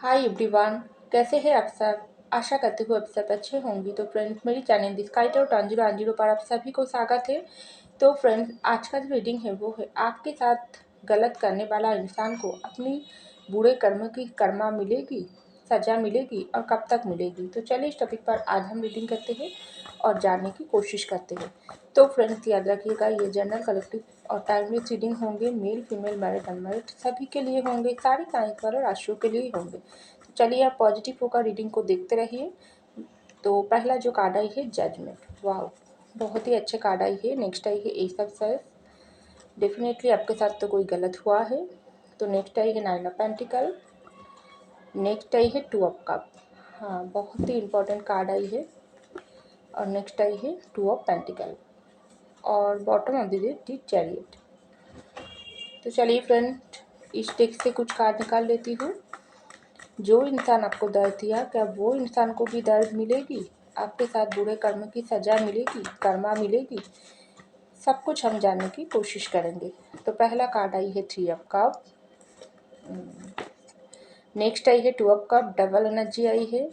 Hi everyone, कैसे हैं आप सब। आशा करती हूँ आप सब अच्छे होंगी। तो फ्रेंड्स, मेरी चैनल दिस काइट और टांजिरो आंजिरो पर आप सभी को स्वागत है। तो फ्रेंड्स, आज का जो रीडिंग है वो है आपके साथ गलत करने वाला इंसान को अपनी बुरे कर्म की कर्मा मिलेगी, सजा मिलेगी और कब तक मिलेगी। तो चलिए इस टॉपिक पर आज हम रीडिंग करते हैं और जानने की कोशिश करते हैं। तो फ्रेंड्स, याद रखिएगा ये जनरल कलेक्टिव और टाइमलेस रीडिंग होंगे। मेल फीमेल मैरिड अनमैरिड सभी के लिए होंगे, सारी साइंस वाले राशियों के लिए होंगे। तो चलिए आप पॉजिटिव होकर रीडिंग को देखते रहिए। तो पहला जो कार्ड आई है जजमेंट, वाह बहुत ही अच्छे कार्ड आई है। नेक्स्ट आई है एस ऑफ सर्स, डेफिनेटली आपके साथ तो कोई गलत हुआ है। तो नेक्स्ट आई है नाइन ऑफ पेंटिकल, नेक्स्ट आई है टू ऑफ कप, हाँ बहुत ही इंपॉर्टेंट कार्ड आई है। और नेक्स्ट आई है टू ऑफ पेंटिकल और बॉटम ऑफ द चैरियट। तो चलिए फ्रेंड, इस टेक से कुछ कार्ड निकाल लेती हूँ। जो इंसान आपको दर्द दिया, क्या वो इंसान को भी दर्द मिलेगी? आपके साथ बुरे कर्म की सजा मिलेगी, कर्मा मिलेगी? सब कुछ हम जानने की कोशिश करेंगे। तो पहला कार्ड आई है थ्री ऑफ कप, नेक्स्ट आई है two of cup, double energy आई है।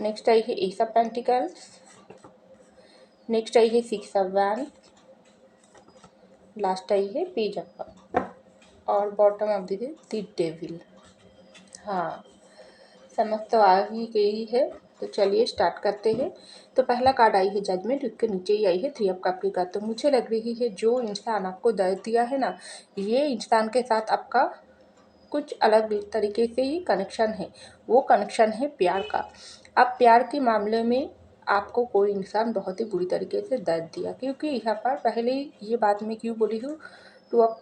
नेक्स्ट आई है एस ऑफ पेंटिकल्स, नेक्स्ट आई है सिक्स ऑफ वैंड, लास्ट आई है पेज ऑफ कप और बॉटम ऑफ द डेविल। हाँ, समझ तो आ ही गई है। तो चलिए स्टार्ट करते हैं। तो पहला कार्ड आई है जजमेंट, उसके नीचे ही आई है थ्री ऑफ कप की कार्ड। तो मुझे लग रही है जो इंसान आपको दर्द दिया है ना, ये इंसान के साथ आपका कुछ अलग तरीके से ही कनेक्शन है। वो कनेक्शन है प्यार का। अब प्यार के मामले में आपको कोई इंसान बहुत ही बुरी तरीके से दर्द दिया, क्योंकि यहाँ पर पहले ही ये बात मैं क्यों बोली हूँ, टू ऑफ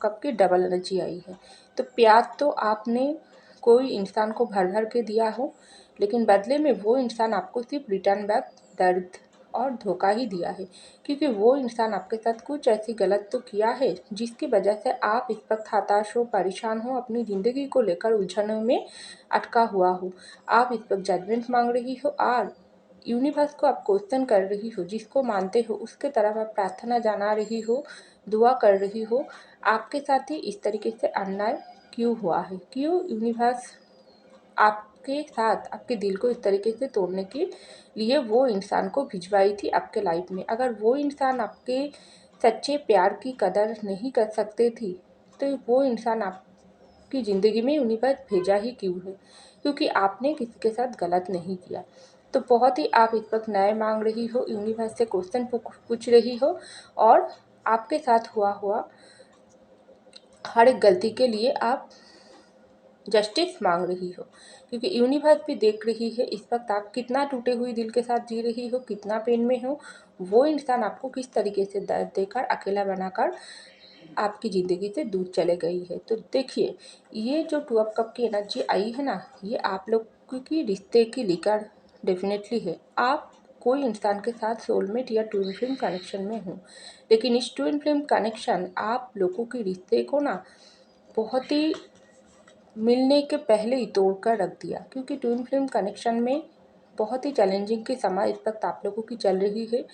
कप की डबल एनर्जी आई है। तो प्यार तो आपने कोई इंसान को भर भर के दिया हो, लेकिन बदले में वो इंसान आपको सिर्फ रिटर्न बैक दर्द और धोखा ही दिया है, क्योंकि वो इंसान आपके साथ कुछ ऐसी गलत तो किया है जिसकी वजह से आप इस वक्त हताश हो, परेशान हो, अपनी ज़िंदगी को लेकर उलझनों में अटका हुआ हो। आप इस वक्त जजमेंट मांग रही हो और यूनिवर्स को आप क्वेश्चन कर रही हो, जिसको मानते हो उसके तरफ आप प्रार्थना जाना रही हो, दुआ कर रही हो। आपके साथ ही इस तरीके से अन्याय क्यों हुआ है, क्यों यूनिवर्स आपके साथ आपके दिल को इस तरीके से तोड़ने के लिए वो इंसान को भिजवाई थी आपके लाइफ में। अगर वो इंसान आपके सच्चे प्यार की कदर नहीं कर सकते थी, तो वो इंसान आपकी ज़िंदगी में यूनिवर्स भेजा ही क्यों है? क्योंकि आपने किसी के साथ गलत नहीं किया। तो बहुत ही आप इस वक्त न्याय मांग रही हो, यूनिवर्स से क्वेश्चन पूछ रही हो और आपके साथ हुआ हर एक गलती के लिए आप जस्टिस मांग रही हो, क्योंकि यूनिवर्स भी देख रही है इस वक्त आप कितना टूटे हुए दिल के साथ जी रही हो, कितना पेन में हो। वो इंसान आपको किस तरीके से दर्द देकर, अकेला बनाकर आपकी ज़िंदगी से दूर चले गई है। तो देखिए, ये जो टू ऑफ कप की एनर्जी आई है ना, ये आप लोग की रिश्ते की लेकर डेफिनेटली है। आप कोई इंसान के साथ सोलमेट या ट्विन फ्लेम कनेक्शन में हो, लेकिन इस ट्विन फ्लेम कनेक्शन आप लोगों के रिश्ते को ना बहुत ही मिलने के पहले ही तोड़ कर रख दिया, क्योंकि ट्विन फ्लेम कनेक्शन में बहुत ही चैलेंजिंग के समय इस वक्त आप लोगों की चल रही है।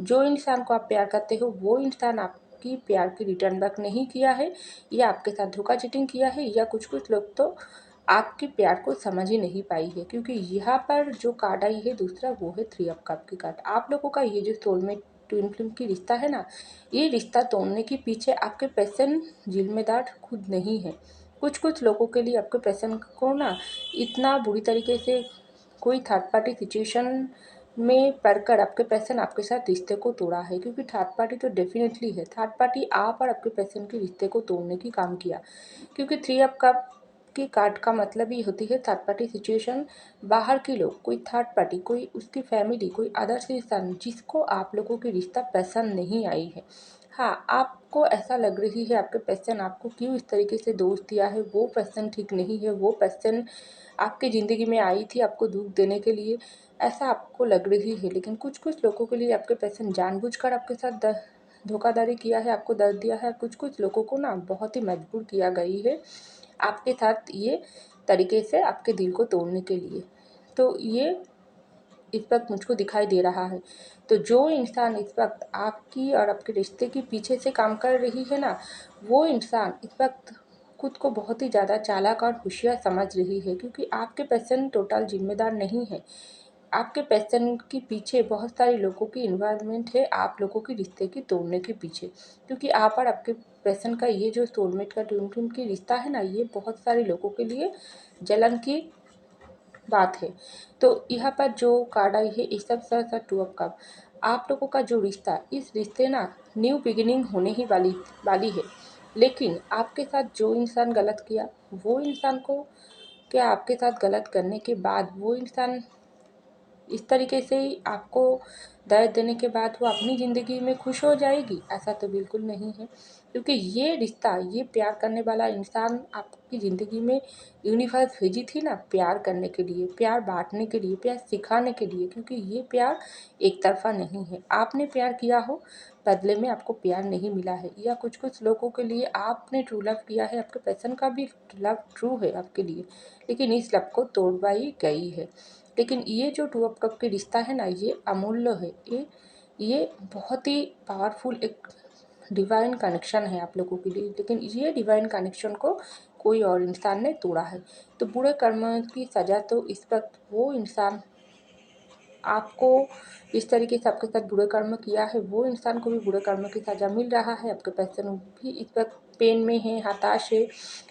जो इंसान को आप प्यार करते हो, वो इंसान आपकी प्यार की रिटर्न बैक नहीं किया है, या आपके साथ धोखा चीटिंग किया है, या कुछ लोग तो आपके प्यार को समझ ही नहीं पाई है। क्योंकि यहाँ पर जो कार्ड आई है दूसरा, वो है थ्री ऑफ कप की कार्ड। आप लोगों का ये जो सोलमेट ट्विन फ्लेम की रिश्ता है ना, ये रिश्ता तोड़ने के पीछे आपके पैशन जिम्मेदार खुद नहीं है। कुछ लोगों के लिए आपके पैशन को ना इतना बुरी तरीके से कोई थर्ड पार्टी सिचुएशन में पढ़कर आपके पैशन आपके साथ रिश्ते को तोड़ा है। क्योंकि थर्ड पार्टी तो डेफिनेटली है, थर्ड पार्टी आप और आपके पैशन के रिश्ते को तोड़ने की काम किया। क्योंकि थ्री ऑफ कप की कार्ड का मतलब ही होती है थर्ड पार्टी सिचुएशन। बाहर के लोग, कोई थर्ड पार्टी, कोई उसकी फैमिली, कोई अदर्स इंसान जिसको आप लोगों की रिश्ता पसंद नहीं आई है। हाँ, आपको ऐसा लग रही है आपके पर्सन आपको क्यों इस तरीके से दोष दिया है, वो पर्सन ठीक नहीं है, वो पर्सन आपकी ज़िंदगी में आई थी आपको दुख देने के लिए, ऐसा आपको लग रही है। लेकिन कुछ लोगों के लिए आपके पर्सन जानबूझकर आपके साथ धोखाधड़ी किया है, आपको दर्द दिया है। कुछ लोगों को ना बहुत ही मजबूर किया गई है आपके साथ ये तरीके से आपके दिल को तोड़ने के लिए। तो ये इस वक्त मुझको दिखाई दे रहा है। तो जो इंसान इस वक्त आपकी और आपके रिश्ते के पीछे से काम कर रही है ना, वो इंसान इस वक्त खुद को बहुत ही ज़्यादा चालाक और होशियार समझ रही है, क्योंकि आपके पर्सन टोटल जिम्मेदार नहीं है। आपके पर्सन के पीछे बहुत सारे लोगों की इन्वॉल्वमेंट है, आप लोगों के रिश्ते की तोड़ने के पीछे। क्योंकि आप और आपके पर्सन का ये जो सोलमेट का ट्विन की रिश्ता है ना, ये बहुत सारे लोगों के लिए जलन की बात है। तो यहाँ पर जो कार्ड आई है, इस सब सर 2 ऑफ कप। आप लोगों का जो रिश्ता, इस रिश्ते ना न्यू बिगिनिंग होने ही वाली है। लेकिन आपके साथ जो इंसान गलत किया, वो इंसान को क्या आपके साथ गलत करने के बाद वो इंसान इस तरीके से ही आपको दर्द देने के बाद वो अपनी ज़िंदगी में खुश हो जाएगी? ऐसा तो बिल्कुल नहीं है। क्योंकि ये रिश्ता, ये प्यार करने वाला इंसान आपकी ज़िंदगी में यूनिवर्स भेजी थी ना, प्यार करने के लिए, प्यार बांटने के लिए, प्यार सिखाने के लिए। क्योंकि ये प्यार एक तरफा नहीं है। आपने प्यार किया हो, बदले में आपको प्यार नहीं मिला है, या कुछ लोगों के लिए आपने ट्रू लव किया है, आपके पर्सन का भी लव ट्रू है आपके लिए, लेकिन इस लव को तोड़वाई गई है। लेकिन ये जो 2 ऑफ कप की रिश्ता है ना, ये अमूल्य है। ये बहुत ही पावरफुल एक डिवाइन कनेक्शन है आप लोगों के लिए। लेकिन ये डिवाइन कनेक्शन को कोई और इंसान ने तोड़ा है। तो बुरे कर्म की सज़ा तो इस वक्त वो इंसान आपको इस तरीके से आपके साथ बुरे कर्म किया है, वो इंसान को भी बुरे कर्म की सज़ा मिल रहा है। आपके पर्सन भी इस वक्त पेन में है, हताश है,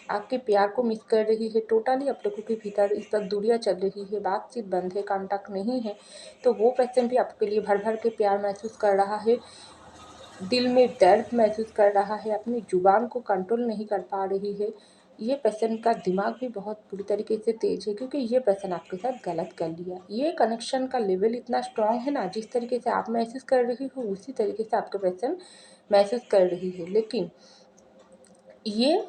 आपके प्यार को मिस कर रही है। टोटली आप लोगों के भीतर इस वक्त दूरियां चल रही है, बातचीत बंद है, कांटेक्ट नहीं है। तो वो पर्सन भी आपके लिए भर भर के प्यार महसूस कर रहा है, दिल में दर्द महसूस कर रहा है, अपनी जुबान को कंट्रोल नहीं कर पा रही है। ये पर्सन का दिमाग भी बहुत बुरी तरीके से तेज है, क्योंकि ये पर्सन आपके साथ गलत कर लिया। ये कनेक्शन का लेवल इतना स्ट्रांग है ना, जिस तरीके से आप महसूस कर रही हो उसी तरीके से आपके पर्सन महसूस कर रही है। लेकिन ये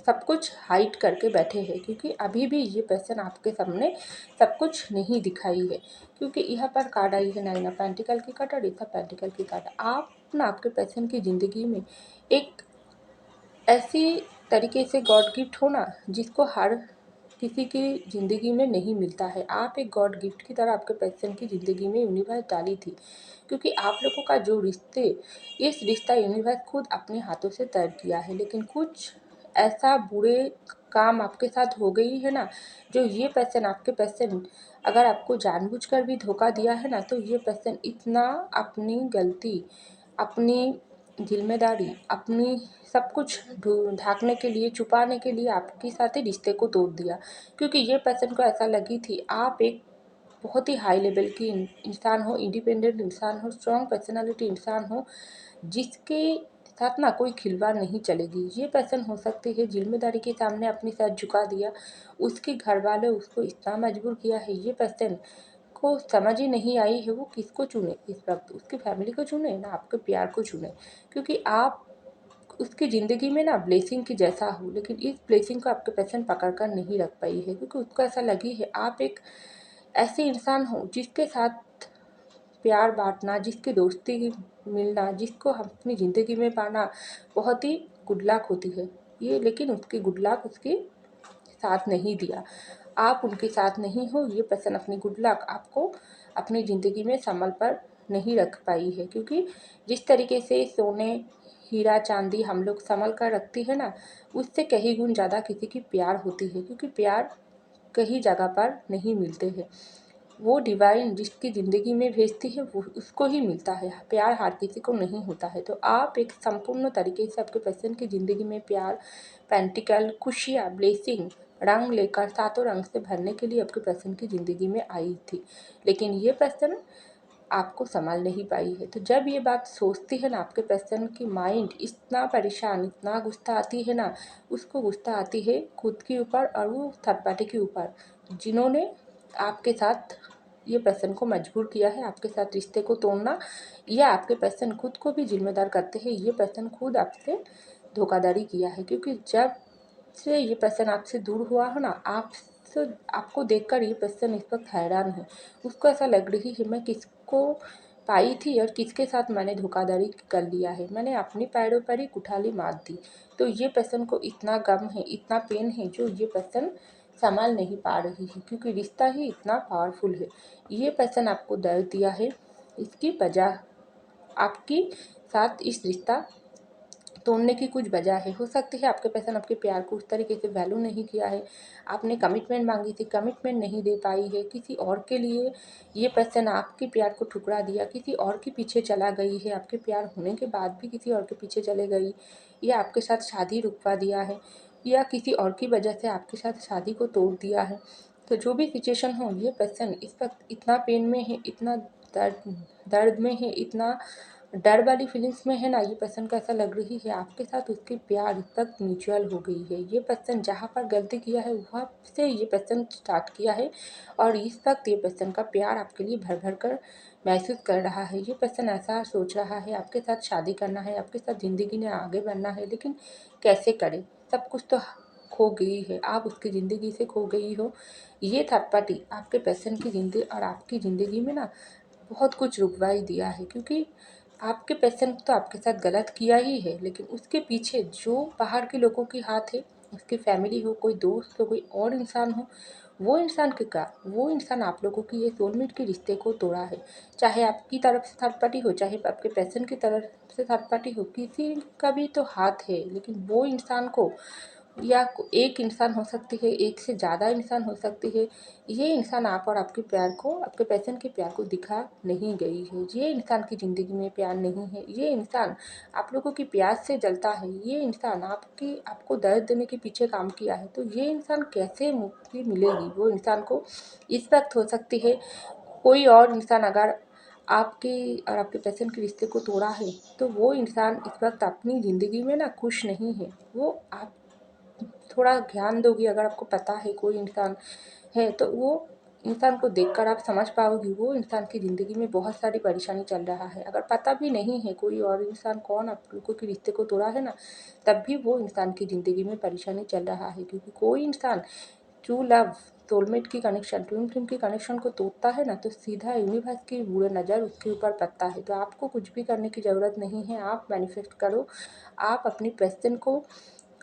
सब कुछ हाइड करके बैठे हैं, क्योंकि अभी भी ये पर्सन आपके सामने सब कुछ नहीं दिखाई है। क्योंकि यहाँ पर कार्ड आई है 9 ऑफ पेंटिकल की कार्ड और 8 ऑफ पेंटिकल की कार्ड। आप ना आपके पर्सन की ज़िंदगी में एक ऐसी तरीके से गॉड गिफ्ट हो ना, जिसको हर किसी की ज़िंदगी में नहीं मिलता है। आप एक गॉड गिफ्ट की तरह आपके पर्सन की ज़िंदगी में यूनिवर्स डाली थी। क्योंकि आप लोगों का जो इस रिश्ता यूनिवर्स खुद अपने हाथों से तय किया है। लेकिन कुछ ऐसा बुरे काम आपके साथ हो गई है ना, जो ये पर्सन आपके पर्सन अगर आपको जानबूझकर भी धोखा दिया है ना, तो ये पर्सन इतना अपनी गलती, अपनी जिम्मेदारी, अपनी सब कुछ ढाँकने के लिए, छुपाने के लिए आपके साथ ही रिश्ते को तोड़ दिया। क्योंकि ये पर्सन को ऐसा लगी थी आप एक बहुत ही हाई लेवल की इंसान हो, इंडिपेंडेंट इंसान हो, स्ट्रॉन्ग पर्सनालिटी इंसान हो, जिसके साथ ना कोई खिलवाड़ नहीं चलेगी। ये पर्सन हो सकती है जिम्मेदारी के सामने अपनी सर झुका दिया, उसके घर वाले उसको इतना मजबूर किया है, ये पर्सन को समझ ही नहीं आई है वो किसको चुने इस वक्त, उसकी फैमिली को चुने ना आपके प्यार को चुने। क्योंकि आप उसकी ज़िंदगी में ना ब्लेसिंग की जैसा हो, लेकिन इस ब्लेसिंग को आपके पर्सन पकड़ कर नहीं रख पाई है। क्योंकि उसको ऐसा लगी है आप एक ऐसे इंसान हो जिसके साथ प्यार बांटना, जिसकी दोस्ती मिलना, जिसको हम अपनी ज़िंदगी में पाना बहुत ही गुड लक होती है। ये लेकिन उसकी गुड लक उसके साथ नहीं दिया, आप उनके साथ नहीं हो। ये पर्सन अपनी गुड लक आपको अपनी ज़िंदगी में संभल पर नहीं रख पाई है। क्योंकि जिस तरीके से सोने, हीरा, चांदी हम लोग संभल कर रखती है ना, उससे कहीं गुण ज़्यादा किसी की प्यार होती है। क्योंकि प्यार कहीं जगह पर नहीं मिलते हैं, वो डिवाइन जिसकी ज़िंदगी में भेजती है वो उसको ही मिलता है। प्यार हर किसी को नहीं होता है। तो आप एक संपूर्ण तरीके से आपके पर्सन की ज़िंदगी में प्यार, पेंटिकल, खुशियाँ, ब्लेसिंग, रंग लेकर सातों रंग से भरने के लिए आपके पर्सन की ज़िंदगी में आई थी। लेकिन ये पर्सन आपको संभाल नहीं पाई है। तो जब ये बात सोचती है ना, आपके पर्सन की माइंड इतना परेशान, इतना गुस्सा आती है ना, उसको गुस्सा आती है खुद के ऊपर और वो थर्ड पार्टी के ऊपर, जिन्होंने आपके साथ ये पर्सन को मजबूर किया है आपके साथ रिश्ते को तोड़ना, या आपके पर्सन खुद को भी जिम्मेदार करते हैं। ये पर्सन खुद आपसे धोखाधड़ी किया है। क्योंकि जब से ये पर्सन आपसे दूर हुआ है ना, आपको देखकर ये पर्सन इस वक्त हैरान है। उसको ऐसा लग रही है मैं किसको पाई थी और किसके साथ मैंने धोखाधड़ी कर लिया है, मैंने अपनी पैरों पर ही कुठाली मार दी। तो ये पर्सन को इतना गम है, इतना पेन है, जो ये पर्सन संभाल नहीं पा रही है। क्योंकि रिश्ता ही इतना पावरफुल है। ये पर्सन आपको दर्द दिया है, इसकी वजह आपकी साथ इस रिश्ता तोड़ने की कुछ वजह है। हो सकती है आपके पर्सन आपके प्यार को उस तरीके से वैल्यू नहीं किया है, आपने कमिटमेंट मांगी थी, कमिटमेंट नहीं दे पाई है, किसी और के लिए ये पर्सन आपके प्यार को ठुकरा दिया, किसी और के पीछे चला गई है, आपके प्यार होने के बाद भी किसी और के पीछे चले गई, या आपके साथ शादी रुकवा दिया है, या किसी और की वजह से आपके साथ शादी को तोड़ दिया है। तो जो भी सिचुएशन हो, ये पर्सन इस वक्त इतना पेन में है, इतना दर्द में है, इतना डर वाली फीलिंग्स में है ना, ये पर्सन को ऐसा लग रही है आपके साथ उसकी प्यार इस वक्त म्यूचुअल हो गई है। ये पर्सन जहाँ पर गलती किया है वहाँ से ये पर्सन स्टार्ट किया है, और इस वक्त ये पर्सन का प्यार आपके लिए भर भर कर महसूस कर रहा है। ये पर्सन ऐसा सोच रहा है आपके साथ शादी करना है, आपके साथ ज़िंदगी में आगे बढ़ना है, लेकिन कैसे करे, सब कुछ तो खो गई है, आप उसकी ज़िंदगी से खो गई हो। ये थर्ड पार्टी आपके पर्सन की ज़िंदगी और आपकी ज़िंदगी में ना बहुत कुछ रुकवा ही दिया है, क्योंकि आपके पेशेंट तो आपके साथ गलत किया ही है, लेकिन उसके पीछे जो बाहर के लोगों की हाथ है, उसकी फैमिली हो, कोई दोस्त हो, कोई और इंसान हो, वो इंसान आप लोगों की ये सोलमेट के रिश्ते को तोड़ा है। चाहे आपकी तरफ से थर्ड पार्टी हो, चाहे आपके पेशेंट की तरफ से थर्ड पार्टी हो, किसी का भी तो हाथ है, लेकिन वो इंसान को, या एक इंसान हो सकती है, एक से ज़्यादा इंसान हो सकती है, ये इंसान आप और आपके प्यार को, आपके पर्सन के प्यार को दिखा नहीं गई है। ये इंसान की ज़िंदगी में प्यार नहीं है, ये इंसान आप लोगों की प्यास से जलता है, ये इंसान आपको दर्द देने के पीछे काम किया है। तो ये इंसान कैसे मुक्ति मिलेगी वो इंसान को? इस वक्त हो सकती है कोई और इंसान अगर आपके और आपके पर्सन के रिश्ते को तोड़ा है, तो वो इंसान इस वक्त अपनी ज़िंदगी में ना खुश नहीं है। वो आप थोड़ा ध्यान दोगी, अगर आपको पता है कोई इंसान है, तो वो इंसान को देखकर आप समझ पाओगी वो इंसान की ज़िंदगी में बहुत सारी परेशानी चल रहा है। अगर पता भी नहीं है कोई और इंसान कौन आप लोगों के रिश्ते को तोड़ा है ना, तब भी वो इंसान की ज़िंदगी में परेशानी चल रहा है, क्योंकि कोई इंसान ट्रू लव, सोलमेट की कनेक्शन, ट्विन फ्लेम की कनेक्शन को तोड़ता है ना, तो सीधा यूनिवर्स की बुरे नज़र उसके ऊपर पड़ता है। तो आपको कुछ भी करने की ज़रूरत नहीं है, आप मैनिफेस्ट करो। आप अपनी पर्सन को,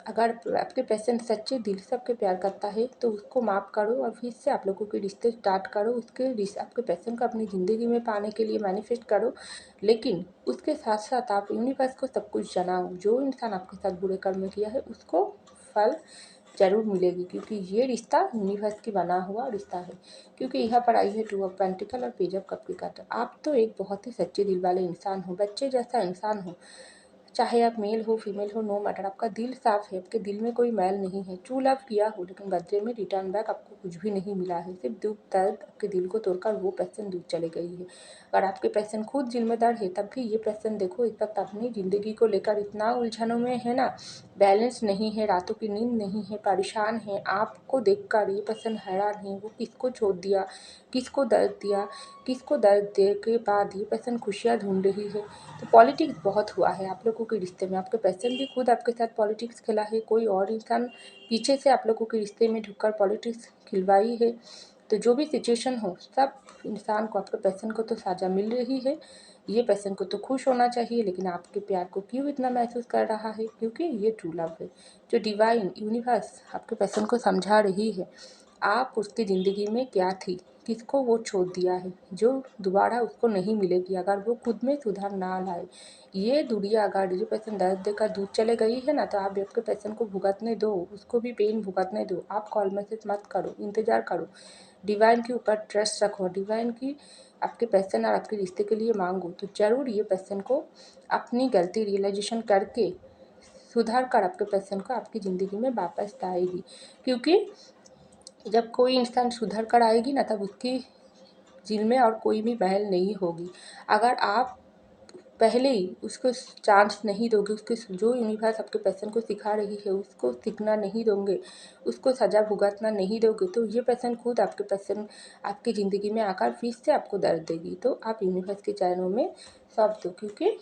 अगर आपके पेशेंट सच्चे दिल से आपके प्यार करता है, तो उसको माफ़ करो और फिर से आप लोगों के रिश्ते स्टार्ट करो। आपके पेशेंट को अपनी ज़िंदगी में पाने के लिए मैनिफेस्ट करो, लेकिन उसके साथ साथ आप यूनिवर्स को सब कुछ जनाओ। जो इंसान आपके साथ बुरे कर्म किया है उसको फल ज़रूर मिलेगी, क्योंकि ये रिश्ता यूनिवर्स की बना हुआ रिश्ता है। क्योंकि यहाँ पर आई है टू ऑफ पेंटिकल और पेज ऑफ कप की कार्ड। आप तो एक बहुत ही सच्चे दिल वाले इंसान हो, बच्चे जैसा इंसान हो। चाहे आप मेल हो फीमेल हो, नो मैटर, आपका दिल साफ है, आपके दिल में कोई मैल नहीं है। ट्रू लव किया हो, लेकिन बदले में रिटर्न बैक आपको कुछ भी नहीं मिला है, सिर्फ दुख दर्द। आपके दिल को तोड़कर वो पर्सन दूर चले गई है। अगर आपके पर्सन खुद जिम्मेदार है, तब भी ये पर्सन देखो इस वक्त अपनी ज़िंदगी को लेकर इतना उलझनों में है ना, बैलेंस नहीं है, रातों की नींद नहीं है, परेशान है। आपको देखकर ये पर्सन हैरान है, वो किसको छोड़ दिया, किसको दर्द दिया, किसको दर्द दे के बाद ये पर्सन खुशियाँ ढूंढ रही है। तो पॉलिटिक्स बहुत हुआ है आप लोगों के रिश्ते में। आपके पर्सन भी खुद आपके साथ पॉलिटिक्स खेला है, कोई और इंसान पीछे से आप लोगों के रिश्ते में ढुककर पॉलिटिक्स खिलवाई है। तो जो भी सिचुएशन हो, सब इंसान को, आपके पर्सन को तो साझा मिल रही है। ये पर्सन को तो खुश होना चाहिए, लेकिन आपके प्यार को क्यों इतना महसूस कर रहा है? क्योंकि ये ट्रू लव है। जो डिवाइन यूनिवर्स आपके पर्सन को समझा रही है, आप उसकी ज़िंदगी में क्या थी, किसको वो छोड़ दिया है, जो दोबारा उसको नहीं मिलेगी अगर वो खुद में सुधार ना लाए। ये दुनिया अगर ये पर्सन दर्द देकर दूर चले गई है ना, तो आप आपके पर्सन को भुगतने दो, उसको भी पेन भुगतने दो। आप कॉल मैसेज मत करो, इंतज़ार करो, डिवाइन के ऊपर ट्रस्ट रखो, डिवाइन की आपके पर्सन और आपके रिश्ते के लिए मांगो, तो ज़रूर ये पर्सन को अपनी गलती रियलाइजेशन करके सुधार कर आपके पर्सन को आपकी ज़िंदगी में वापस आएगी। क्योंकि जब कोई इंसान सुधर कर आएगी ना, तब उसकी दिल में और कोई भी महल नहीं होगी। अगर आप पहले ही उसको चांस नहीं दोगे, उसके जो यूनिवर्स आपके पर्सन को सिखा रही है उसको सीखना नहीं दोगे, उसको सज़ा भुगतना नहीं दोगे, तो ये पर्सन खुद आपके पर्सन आपकी ज़िंदगी में आकर फिर से आपको दर्द देगी। तो आप यूनिवर्स के चरणों में सौंप दो, क्योंकि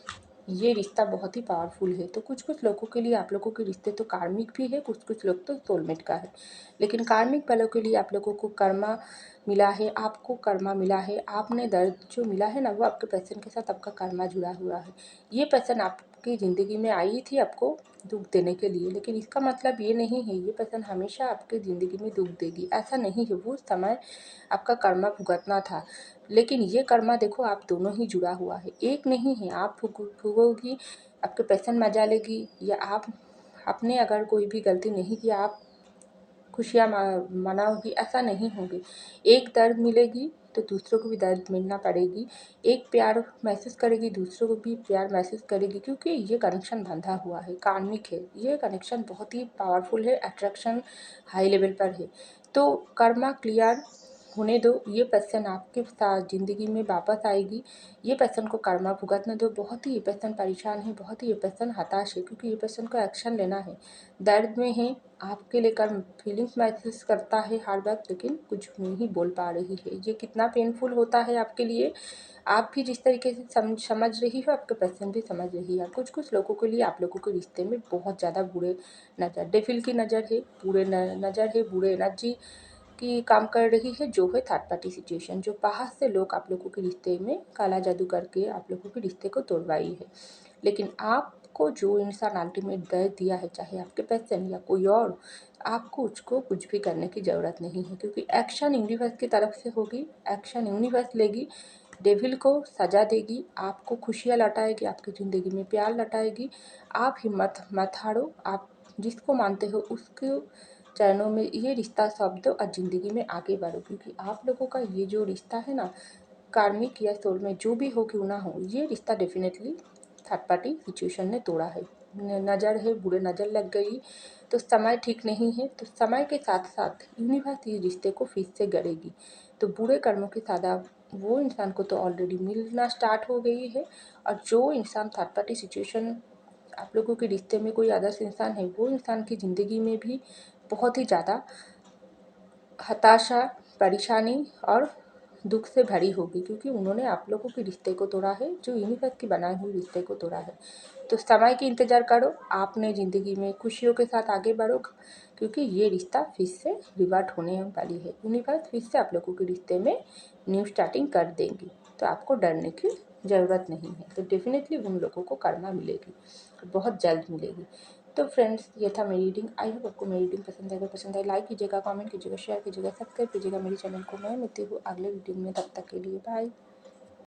ये रिश्ता बहुत ही पावरफुल है। तो कुछ कुछ लोगों के लिए आप लोगों के रिश्ते तो कार्मिक भी है, कुछ कुछ लोग तो सोलमेट का है। लेकिन कार्मिक वालों के लिए आप लोगों को कर्मा मिला है, आपको कर्मा मिला है, आपने दर्द जो मिला है ना, वो आपके पर्सन के साथ आपका कर्मा जुड़ा हुआ है। ये पर्सन आप आपकी ज़िंदगी में आई थी आपको दुख देने के लिए, लेकिन इसका मतलब ये नहीं है ये पर्सन हमेशा आपकी ज़िंदगी में दुख देगी, ऐसा नहीं है। वो समय आपका कर्मा भुगतना था, लेकिन ये कर्मा देखो आप दोनों ही जुड़ा हुआ है, एक नहीं है। आप भुगोगी, आपके पर्सन मजा लेगी, या आप आपने अगर कोई भी गलती नहीं की आप खुशियाँ मनाओगी, ऐसा नहीं होगी। एक दर्द मिलेगी तो दूसरों को भी दर्द मिलना पड़ेगी, एक प्यार महसूस करेगी दूसरों को भी प्यार महसूस करेगी, क्योंकि ये कनेक्शन बंधा हुआ है, कार्मिक है। ये कनेक्शन बहुत ही पावरफुल है, अट्रैक्शन हाई लेवल पर है। तो कर्मा क्लियर होने दो, ये पर्सन आपके साथ ज़िंदगी में वापस आएगी। ये पर्सन को कर्मा भुगतने दो। बहुत ही ये पर्सन परेशान है, बहुत ही ये पर्सन हताश है, क्योंकि ये पर्सन को एक्शन लेना है, दर्द में है, आपके लेकर फीलिंग्स महसूस करता है हर वक्त, लेकिन कुछ नहीं बोल पा रही है। ये कितना पेनफुल होता है आपके लिए, आप भी जिस तरीके से समझ रही हो आपके पर्सन भी समझ रही है। कुछ कुछ लोगों के लिए आप लोगों के रिश्ते में बहुत ज़्यादा बुरे नज़र, डेविल की नज़र है, बुरे नज़र है, बुरे एनर्जी की काम कर रही है, जो है थर्ड पार्टी सिचुएशन, जो बाहर से लोग आप लोगों के रिश्ते में काला जादू करके आप लोगों के रिश्ते को तोड़वाई है। लेकिन आपको जो इंसान अल्टीमेट दर्द दिया है, चाहे आपके पर्सन या कोई और, आपको उसको कुछ भी करने की ज़रूरत नहीं है, क्योंकि एक्शन यूनिवर्स की तरफ से होगी, एक्शन यूनिवर्स लेगी, डेविल को सजा देगी, आपको खुशियाँ लौटाएगी, आपकी ज़िंदगी में प्यार लौटाएगी। आप हिम्मत मत हारो, आप जिसको मानते हो उसको चरणों में ये रिश्ता सौंप दो और ज़िंदगी में आगे बढ़ो, क्योंकि आप लोगों का ये जो रिश्ता है ना, कार्मिक या सोल में जो भी हो क्यों ना हो, ये रिश्ता डेफिनेटली थर्ड पार्टी सिचुएशन ने तोड़ा है। नज़र है, बुरे नज़र लग गई, तो समय ठीक नहीं है, तो समय के साथ साथ यूनिवर्स इस रिश्ते को फिर से गढ़ेगी। तो बुरे कर्मों की सजा वो इंसान को तो ऑलरेडी मिलना स्टार्ट हो गई है, और जो इंसान थर्ड पार्टी सिचुएशन आप लोगों के रिश्ते में कोई अदर्स इंसान है, वो इंसान की ज़िंदगी में भी बहुत ही ज़्यादा हताशा, परेशानी और दुख से भरी होगी, क्योंकि उन्होंने आप लोगों के रिश्ते को तोड़ा है, जो यूनिवर्स की बनाई हुई रिश्ते को तोड़ा है। तो समय की इंतज़ार करो, आपने ज़िंदगी में खुशियों के साथ आगे बढ़ो, क्योंकि ये रिश्ता फिर से रिवर्ट होने वाली है। यूनिवर्स फिर से आप लोगों के रिश्ते में न्यू स्टार्टिंग कर देंगी, तो आपको डरने की ज़रूरत नहीं है। तो डेफिनेटली उन लोगों को कर्मा मिलेगी, बहुत जल्द मिलेगी। तो फ्रेंड्स, ये था मेरी रीडिंग। आई होप आपको मेरी रीडिंग पसंद आएगा, पसंद आए लाइक कीजिएगा, कमेंट कीजिएगा, शेयर कीजिएगा, सब्सक्राइब कीजिएगा मेरे चैनल को। मैं मिलती हूँ अगले रीडिंग में, तब तक के लिए बाय।